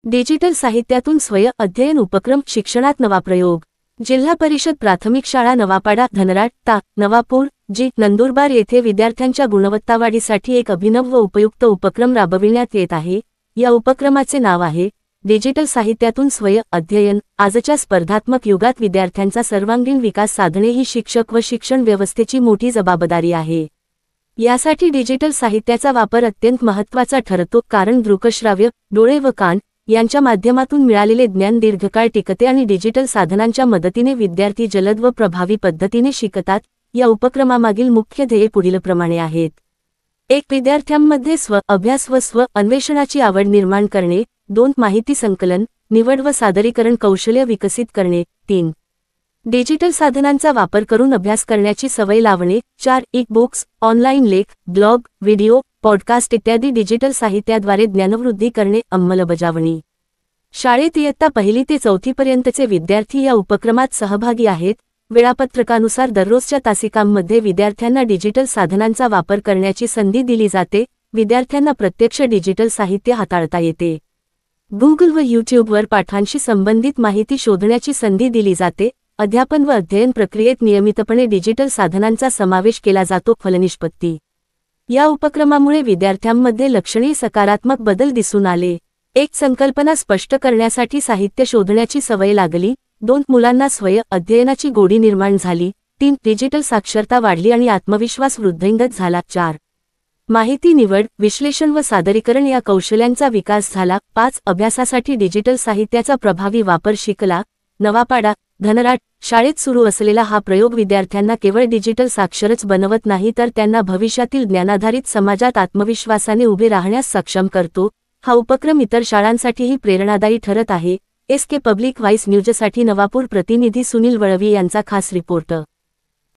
Digital साहित्यातून स्वयं अध्ययन उपक्रम शिक्षणात नवा प्रयोग। जिल्हा परिषद प्राथमिक शाळा नवापाडा धनराट ता नवापूर जी नंदुरबार येथे विद्यार्थ्यांच्या गुणवत्तावाढीसाठी एक अभिनव व उपयुक्त उपक्रम राबविण्यात येत आहे। या उपक्रमाचे नाव आहे डिजिटल साहित्यातून स्वयं अध्ययन। आजच्या स्पर्धात्मक युगात विद्यार्थ्यांचा सर्वांगीण विकास साधणे ही शिक्षक व शिक्षण व्यवस्थेची मोठी जबाबदारी आहे। यासाठी डिजिटल साहित्याचा वापर अत्यंत महत्त्वाचा ठरतो, कारण दृकश्राव्य डोळे व कान यांच्या माध्यमातून मिळालेले ज्ञान दीर्घकाळ टिकते आणि डिजिटल साधनांच्या मदतीने विद्यार्थी जलद व प्रभावी पद्धतीने शिकतात। या उपक्रमामागील मुख्य ध्येय पुढीलप्रमाणे आहेत: 1. विद्यार्थ्यांमध्ये स्व अभ्यास व स्व अन्वेषणाची आवड निर्माण करणे। 2. माहिती संकलन, निवड व सादरीकरण कौशल्य विकसित करणे। 3. डिजिटल साधनांचा वापर करून अभ्यास करण्याची सवय लावणे। 4. ई-बुक्स, ऑनलाईन लेख, ब्लॉग, व्हिडिओ, पॉडकास्ट इत्यादी डिजिटल साहित्याद्वारे ज्ञानवृद्धी करणे। अंमलबजावणी: शाळेत इयत्ता 1ली ते 4थी पर्यंतचे विद्यार्थी या उपक्रमात सहभागी आहेत। वेळापत्रकानुसार दररोजच्या तासिकांमध्ये विद्यार्थ्यांना डिजिटल साधनांचा वापर करण्याची संधी दिली जाते। विद्यार्थ्यांना प्रत्यक्ष डिजिटल साहित्य हाताळता येते। गुगल व यूट्यूबवर पाठांशी संबंधित माहिती शोधण्याची संधी दिली जाते। अध्यापन व अध्ययन प्रक्रियेत नियमितपणे डिजिटल साधनांचा समावेश केला जातो। फलनिष्पत्ती: या उपक्रमामुळे विद्यार्थ्यांमध्ये लक्षणीय सकारात्मक बदल दिसून आले। 1. संकल्पना स्पष्ट करण्यासाठी साहित्य शोधण्याची सवय लागली। 2. मुलांना स्वयं अध्ययनाची गोडी निर्माण झाली। 3. डिजिटल साक्षरता वाढली आणि आत्मविश्वास वृद्धिंगत झाला। 4. माहिती निवड, विश्लेषण व सादरीकरण या कौशल्यांचा विकास झाला। 5. अभ्यासासाठी डिजिटल साहित्याचा प्रभावी वापर शिकला। नवापाडा धनराट शाळेत सुरू असलेला हा प्रयोग विद्यार्थ्यांना केवळ डिजिटल साक्षरच बनवत नाही, तर त्यांना भविष्यातील ज्ञानाधारित समाजात आत्मविश्वासाने उभे राहण्यास सक्षम करतो। हा उपक्रम इतर शाळांसाठीही प्रेरणादायी ठरत आहे। SK पब्लिक व्हॉइस न्यूजसाठी नवापूर प्रतिनिधी सुनील वळवी यांचा खास रिपोर्ट।